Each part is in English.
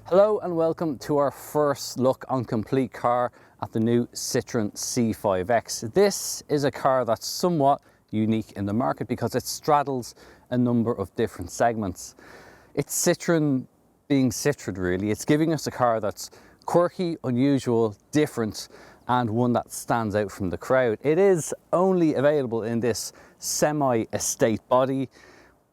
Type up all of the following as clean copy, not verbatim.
Hello and welcome to our first look on Complete Car at the new Citroen C5 X. This is a car that's somewhat unique in the market because it straddles a number of different segments. It's Citroen being Citroen really. It's giving us a car that's quirky, unusual, different, and one that stands out from the crowd. It is only available in this semi-estate body.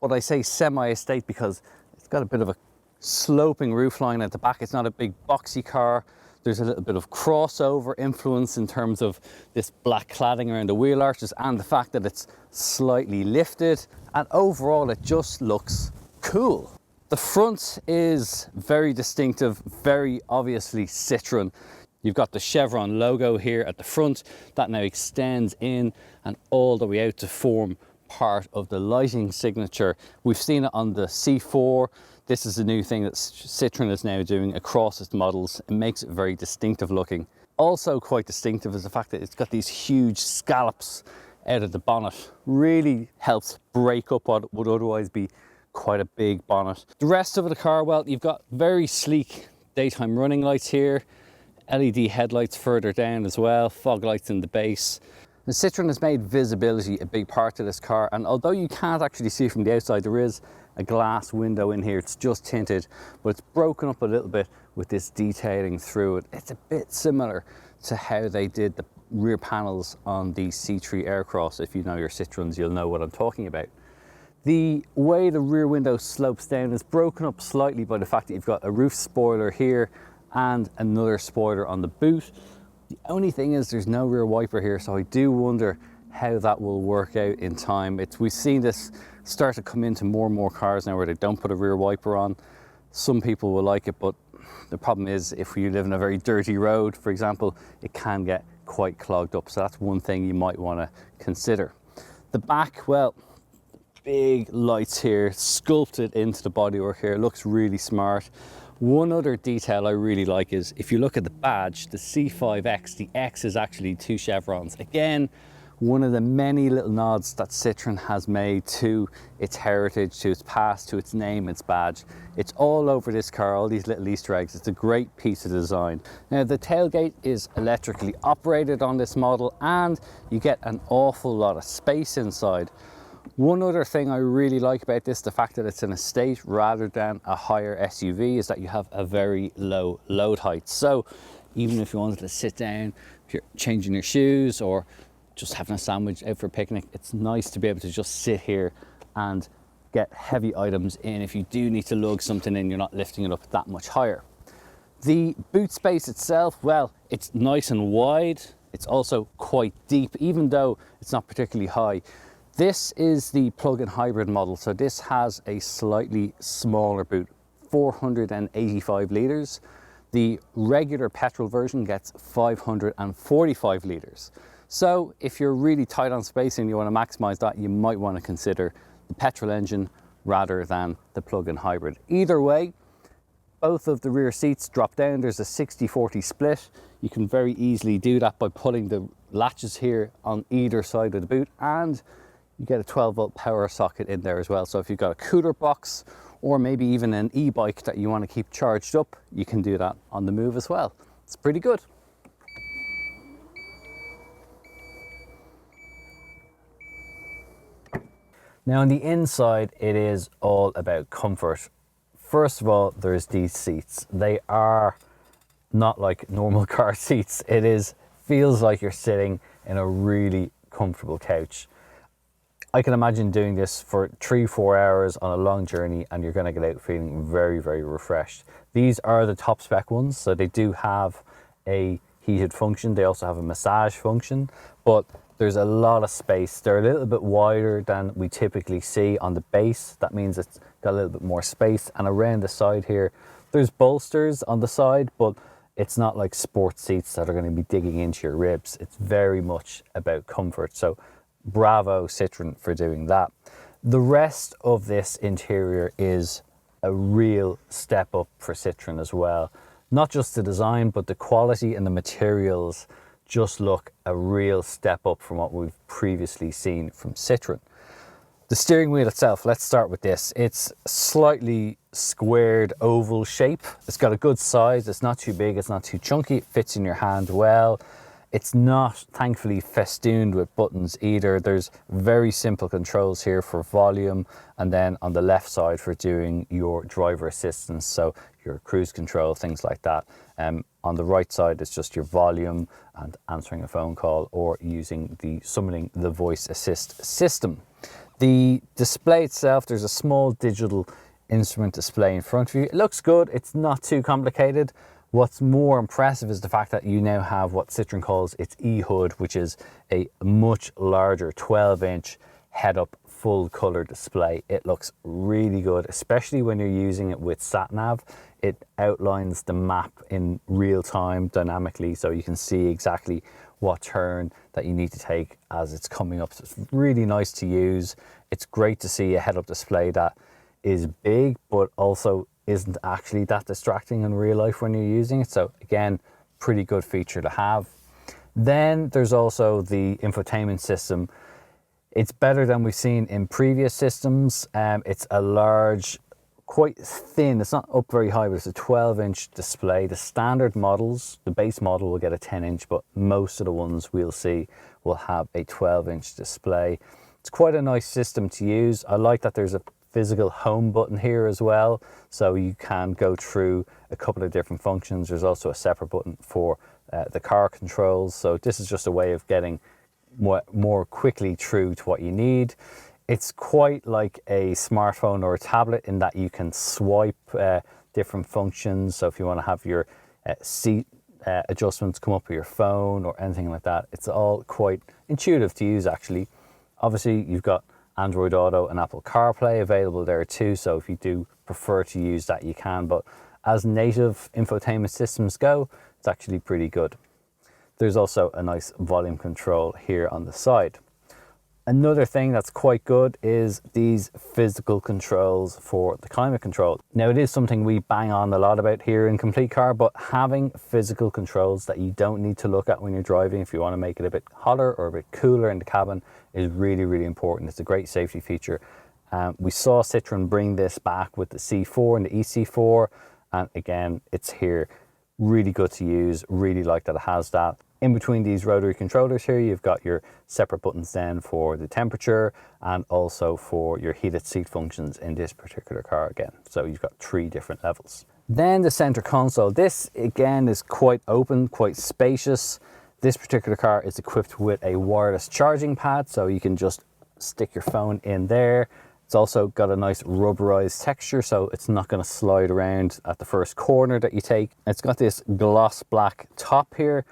But I say semi-estate because it's got a bit of a sloping roofline at the back. It's not a big boxy car. There's a little bit of crossover influence in terms of this black cladding around the wheel arches and the fact that it's slightly lifted, and overall it just looks cool. The front is very distinctive, very obviously Citroen. You've got the Chevron logo here at the front that now extends in and all the way out to form part of the lighting signature. We've seen it on the C4. This is a new thing that Citroen is now doing across its models. It makes it very distinctive looking. Also quite distinctive is the fact that it's got these huge scallops out of the bonnet. Really helps break up what would otherwise be quite a big bonnet. The rest of the car, well, you've got very sleek daytime running lights here, LED headlights further down as well, fog lights in the base. The Citroen has made visibility a big part of this car, and although you can't actually see from the outside, there is a glass window in here. It's just tinted, but it's broken up a little bit with this detailing through it. It's a bit similar to how they did the rear panels on the C3 Aircross. If you know your Citroens, you'll know what I'm talking about. The way the rear window slopes down is broken up slightly by the fact that you've got a roof spoiler here and another spoiler on the boot. The only thing is there's no rear wiper here, so I do wonder how that will work out in time. We've seen this start to come into more and more cars now where they don't put a rear wiper on. Some people will like it, but the problem is if you live in a very dirty road, for example, it can get quite clogged up. So that's one thing you might want to consider. The back, well, big lights here, sculpted into the bodywork here. It looks really smart. One other detail I really like is if you look at the badge, the C5 X, the X is actually two chevrons. Again, one of the many little nods that Citroen has made to its heritage, to its past, to its name, its badge. It's all over this car, all these little Easter eggs. It's a great piece of design. Now, the tailgate is electrically operated on this model, and you get an awful lot of space inside. One other thing I really like about this, the fact that it's an estate rather than a higher SUV, is that you have a very low load height. So even if you wanted to sit down, if you're changing your shoes or just having a sandwich out for a picnic, it's nice to be able to just sit here and get heavy items in. If you do need to lug something in, you're not lifting it up that much higher. The boot space itself, well, it's nice and wide. It's also quite deep, even though it's not particularly high. This is the plug-in hybrid model, so this has a slightly smaller boot, 485 litres. The regular petrol version gets 545 litres. So if you're really tight on space and you want to maximise that, you might want to consider the petrol engine rather than the plug-in hybrid. Either way, both of the rear seats drop down. There's a 60-40 split. You can very easily do that by pulling the latches here on either side of the boot, and you get a 12-volt power socket in there as well. So if you've got a cooler box or maybe even an e-bike that you want to keep charged up, you can do that on the move as well. It's pretty good. Now on the inside, it is all about comfort. First of all, there's these seats. They are not like normal car seats. Feels like you're sitting in a really comfortable couch. I can imagine doing this for 3-4 hours on a long journey and you're going to get out feeling very, very refreshed. These are the top spec ones, so they do have a heated function. They also have a massage function, but there's a lot of space. They're a little bit wider than we typically see on the base. That means it's got a little bit more space. And around the side here, there's bolsters on the side, but it's not like sports seats that are going to be digging into your ribs. It's very much about comfort. So bravo Citroen for doing that. The rest of this interior is a real step up for Citroen as well. Not just the design, but the quality and the materials just look a real step up from what we've previously seen from Citroen. The steering wheel itself, let's start with this. It's slightly squared oval shape. It's got a good size. It's not too big, it's not too chunky. It fits in your hand well. It's not, thankfully, festooned with buttons either. There's very simple controls here for volume, and then on the left side for doing your driver assistance, so your cruise control, things like that. On the right side, it's just your volume and answering a phone call or summoning the voice assist system. The display itself, there's a small digital instrument display in front of you. It looks good. It's not too complicated. What's more impressive is the fact that you now have what Citroen calls its e-hood, which is a much larger 12-inch head-up full color display. It looks really good, especially when you're using it with sat-nav. It outlines the map in real time dynamically, so you can see exactly what turn that you need to take as it's coming up. So it's really nice to use. It's great to see a head-up display that is big, but also isn't actually that distracting in real life when you're using it. So again, pretty good feature to have. Then there's also the infotainment system. It's better than we've seen in previous systems. It's a large, quite thin, it's not up very high, but it's a 12-inch display. The standard models, the base model will get a 10-inch, but most of the ones we'll see will have a 12-inch display. It's quite a nice system to use. I like that there's a physical home button here as well, so you can go through a couple of different functions. There's also a separate button for the car controls, so this is just a way of getting more quickly through to what you need. It's quite like a smartphone or a tablet in that you can swipe different functions. So if you want to have your seat adjustments come up with your phone or anything like that, it's all quite intuitive to use actually. Obviously you've got Android Auto and Apple CarPlay available there too, so if you do prefer to use that you can, but as native infotainment systems go, it's actually pretty good. There's also a nice volume control here on the side. Another thing that's quite good is these physical controls for the climate control. Now it is something we bang on a lot about here in Complete Car, but having physical controls that you don't need to look at when you're driving if you want to make it a bit hotter or a bit cooler in the cabin is really, really important. It's a great safety feature. We saw Citroen bring this back with the C4 and the EC4, and again, it's here. Really good to use, really like that it has that. In between these rotary controllers here, you've got your separate buttons then for the temperature and also for your heated seat functions in this particular car again. So you've got 3 different levels. Then the center console. This again is quite open, quite spacious. This particular car is equipped with a wireless charging pad, so you can just stick your phone in there. It's also got a nice rubberized texture, so it's not going to slide around at the first corner that you take. It's got this gloss black top here,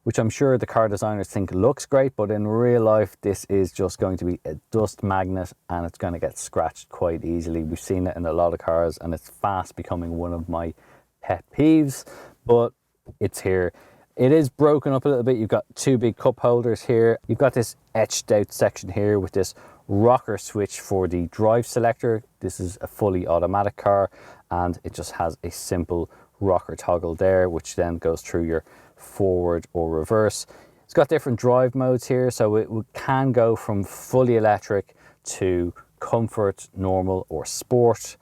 which I'm sure the car designers think looks great, but in real life, this is just going to be a dust magnet and it's going to get scratched quite easily. We've seen it in a lot of cars and it's fast becoming one of my pet peeves, but it's here. It is broken up a little bit. You've got 2 big cup holders here. You've got this etched out section here with this rocker switch for the drive selector. This is a fully automatic car and it just has a simple rocker toggle there, which then goes through your forward or reverse. It's got different drive modes here, so it can go from fully electric to comfort, normal or sport.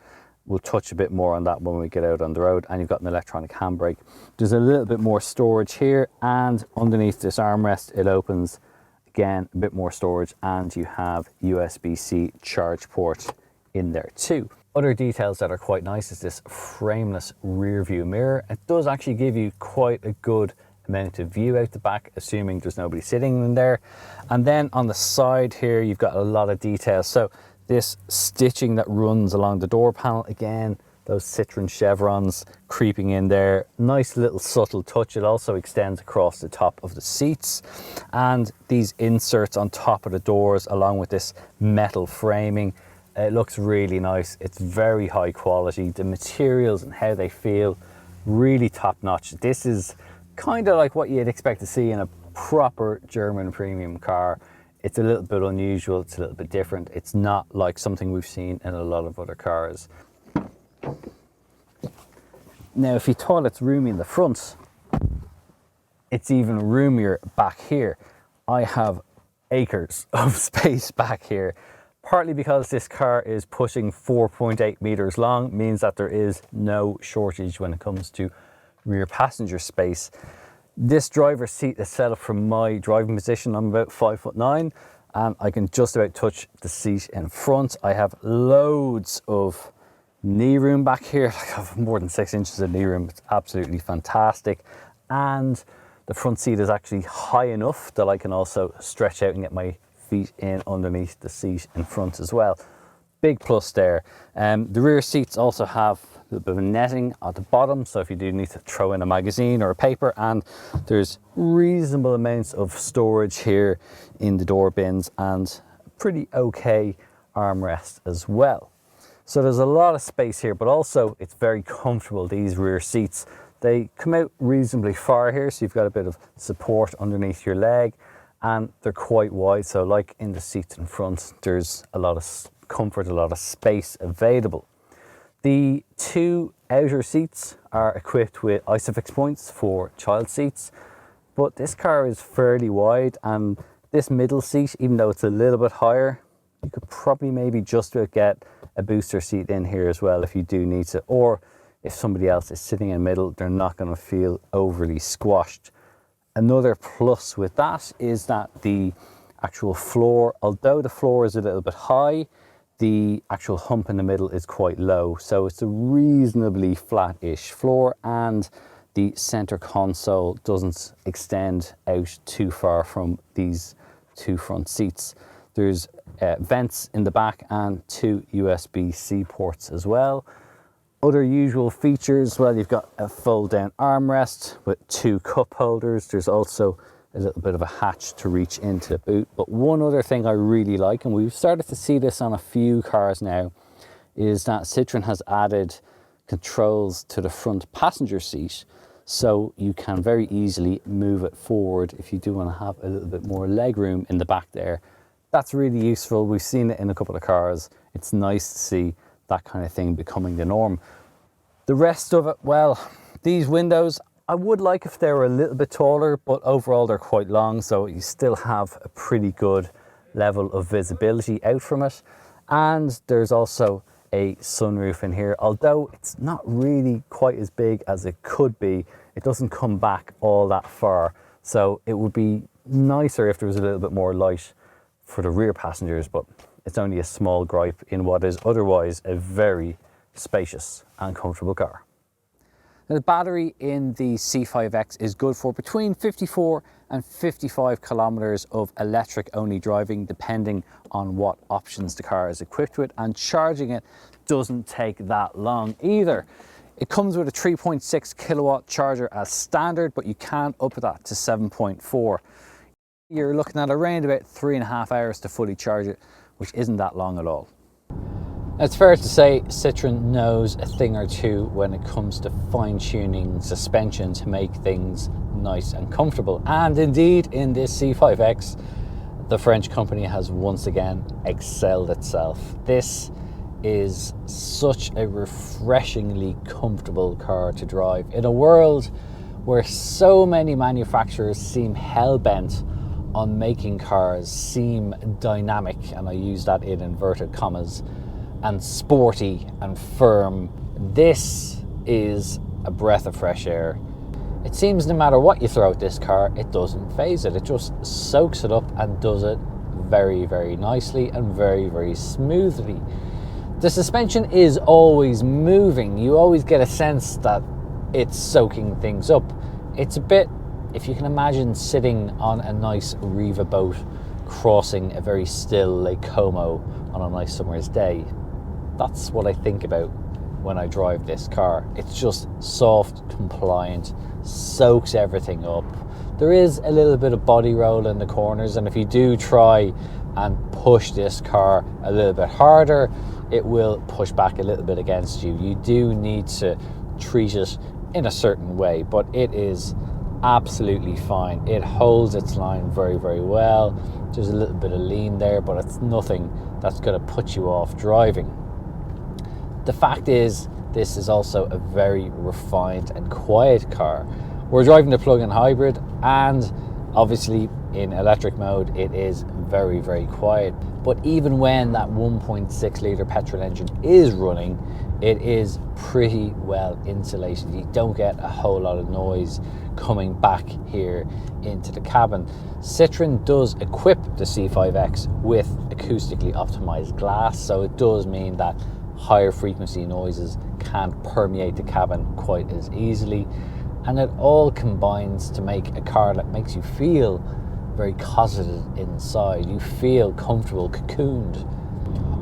We'll touch a bit more on that when we get out on the road. And you've got an electronic handbrake. There's a little bit more storage here, and underneath this armrest it opens. Again, a bit more storage, and you have USB-C charge port in there too. Other details that are quite nice is this frameless rear view mirror. It does actually give you quite a good amount of view out the back, assuming there's nobody sitting in there. And then on the side here, you've got a lot of details. So this stitching that runs along the door panel, again, those Citroen chevrons creeping in there. Nice little subtle touch. It also extends across the top of the seats. And these inserts on top of the doors, along with this metal framing. It looks really nice. It's very high quality. The materials and how they feel, really top notch. This is kind of like what you'd expect to see in a proper German premium car. It's a little bit unusual, it's a little bit different. It's not like something we've seen in a lot of other cars. Now, if you thought it's roomy in the front, it's even roomier back here. I have acres of space back here. partly because this car is pushing 4.8 meters long, means that there is no shortage when it comes to rear passenger space. This driver's seat is set up from my driving position. I'm about 5'9", and I can just about touch the seat in front. I have loads of knee room back here. I have more than 6 inches of knee room. It's absolutely fantastic. And the front seat is actually high enough that I can also stretch out and get my feet in underneath the seat in front as well. Big plus there. The rear seats also have a little bit of netting at the bottom, so if you do need to throw in a magazine or a paper, and there's reasonable amounts of storage here in the door bins and a pretty okay armrest as well. So there's a lot of space here, but also it's very comfortable, these rear seats. They come out reasonably far here, so you've got a bit of support underneath your leg, and they're quite wide, so like in the seats in front, there's a lot of comfort, a lot of space available. The 2 outer seats are equipped with ISOFIX points for child seats, but this car is fairly wide, and this middle seat, even though it's a little bit higher, you could probably maybe just about get a booster seat in here as well if you do need to, or if somebody else is sitting in the middle, they're not going to feel overly squashed. Another plus with that is that the actual floor, although the floor is a little bit high, the actual hump in the middle is quite low. So it's a reasonably flat-ish floor, and the center console doesn't extend out too far from these 2 front seats. There's vents in the back and 2 USB-C ports as well. Other usual features, well, you've got a fold-down armrest with 2 cup holders. There's also a little bit of a hatch to reach into the boot. But one other thing I really like, and we've started to see this on a few cars now, is that Citroen has added controls to the front passenger seat, so you can very easily move it forward if you do want to have a little bit more leg room in the back there. That's really useful. We've seen it in a couple of cars. It's nice to see that kind of thing becoming the norm. The rest of it, well, these windows, I would like if they were a little bit taller, but overall they're quite long, so you still have a pretty good level of visibility out from it. And there's also a sunroof in here, although it's not really quite as big as it could be. It doesn't come back all that far, so it would be nicer if there was a little bit more light for the rear passengers, but it's only a small gripe in what is otherwise a very spacious and comfortable car. Now, the battery in the C5 X is good for between 54 and 55 kilometers of electric only driving, depending on what options the car is equipped with, and charging it doesn't take that long either. It comes with a 3.6 kilowatt charger as standard, but you can up that to 7.4. You're looking at around about 3.5 hours to fully charge it, which isn't that long at all. It's fair to say Citroen knows a thing or two when it comes to fine-tuning suspension to make things nice and comfortable. And indeed, in this C5 X, the French company has once again excelled itself. This is such a refreshingly comfortable car to drive in a world where so many manufacturers seem hell-bent on making cars seem dynamic, and I use that in inverted commas, and sporty and firm. This is a breath of fresh air. It seems no matter what you throw at this car, it doesn't faze it. It just soaks it up and does it very, very nicely and very, very smoothly. The suspension is always moving. You always get a sense that it's soaking things up. It's a bit, if you can imagine sitting on a nice Riva boat crossing a very still Lake Como on a nice summer's day. That's what I think about when I drive this car. It's just soft, compliant, soaks everything up. There is a little bit of body roll in the corners, and if you do try and push this car a little bit harder, it will push back a little bit against you. You do need to treat it in a certain way, but it is absolutely fine. It holds its line very, very well. There's a little bit of lean there, but it's nothing that's going to put you off driving. The fact is, this is also a very refined and quiet car. We're driving the plug-in hybrid, and obviously in electric mode it is very, very quiet. But even when that 1.6 litre petrol engine is running, it is pretty well insulated. You don't get a whole lot of noise coming back here into the cabin. Citroen does equip the C5X with acoustically optimized glass, so it does mean that higher frequency noises can't permeate the cabin quite as easily, and it all combines to make a car that makes you feel very cosseted inside. You feel comfortable, cocooned.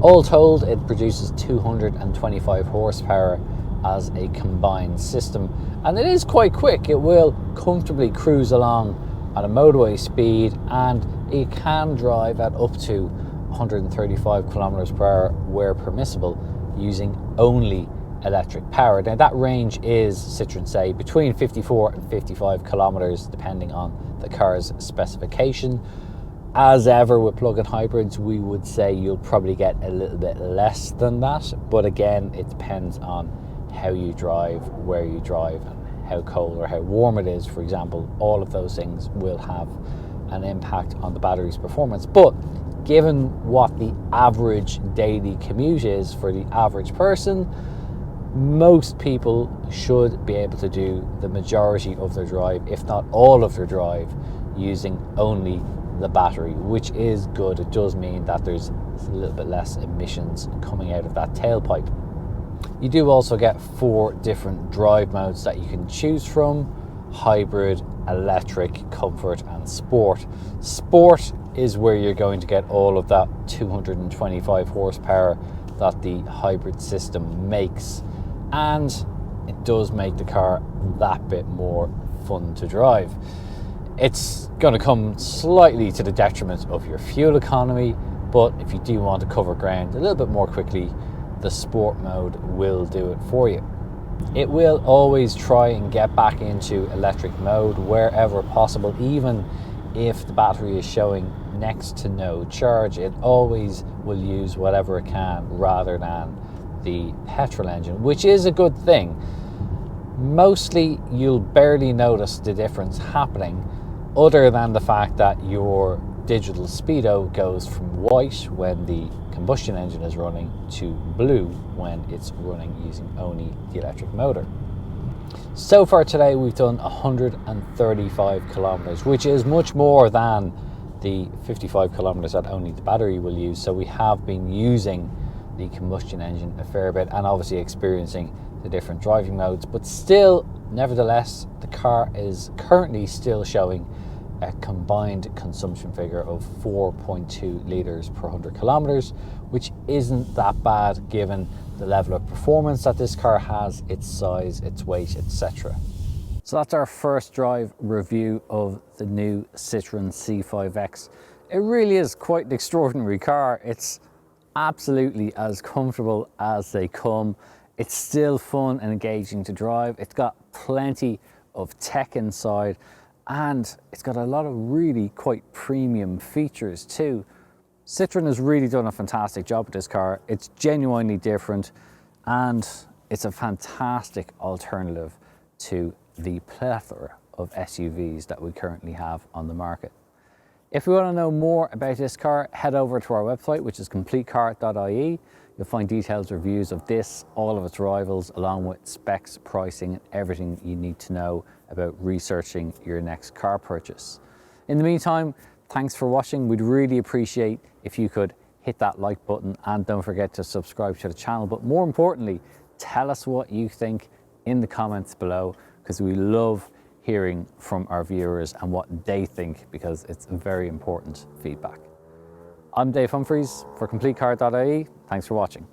All told, it produces 225 horsepower as a combined system, and it is quite quick. It will comfortably cruise along at a motorway speed, and it can drive at up to 135 kilometers per hour where permissible, using only electric power. Now that range is, Citroen say, between 54 and 55 kilometers depending on the car's specification. As ever with plug-in hybrids, we would say you'll probably get a little bit less than that, but again, it depends on how you drive, where you drive, and how cold or how warm it is, for example. All of those things will have an impact on the battery's performance. But given what the average daily commute is for the average person, most people should be able to do the majority of their drive, if not all of their drive, using only the battery, which is good. It does mean that there's a little bit less emissions coming out of that tailpipe. You do also get 4 different drive modes that you can choose from: hybrid, electric, comfort, and sport. Sport is where you're going to get all of that 225 horsepower that the hybrid system makes, and it does make the car that bit more fun to drive. It's going to come slightly to the detriment of your fuel economy, but if you do want to cover ground a little bit more quickly, the sport mode will do it for you. It will always try and get back into electric mode wherever possible, even if the battery is showing next to no charge. It always will use whatever it can rather than the petrol engine, which is a good thing. Mostly you'll barely notice the difference happening, other than the fact that your digital speedo goes from white when the combustion engine is running to blue when it's running using only the electric motor. So far today we've done 135 kilometers, which is much more than the 55 kilometers that only the battery will use. So we have been using the combustion engine a fair bit and obviously experiencing the different driving modes, but still, nevertheless, the car is currently still showing a combined consumption figure of 4.2 litres per 100 kilometers, which isn't that bad given the level of performance that this car has, its size, its weight, etc. So that's our first drive review of the new Citroen C5 X. It really is quite an extraordinary car. It's absolutely as comfortable as they come. It's still fun and engaging to drive. It's got plenty of tech inside, and it's got a lot of really quite premium features too. Citroen has really done a fantastic job with this car. It's genuinely different, and it's a fantastic alternative to the plethora of SUVs that we currently have on the market. If you want to know more about this car, head over to our website, which is CompleteCar.ie. You'll find detailed reviews of this, all of its rivals, along with specs, pricing, and everything you need to know about researching your next car purchase. In the meantime, thanks for watching. We'd really appreciate if you could hit that like button, and don't forget to subscribe to the channel. But more importantly, tell us what you think in the comments below, because we love hearing from our viewers and what they think, because it's very important feedback. I'm Dave Humphreys for CompleteCar.ie. Thanks for watching.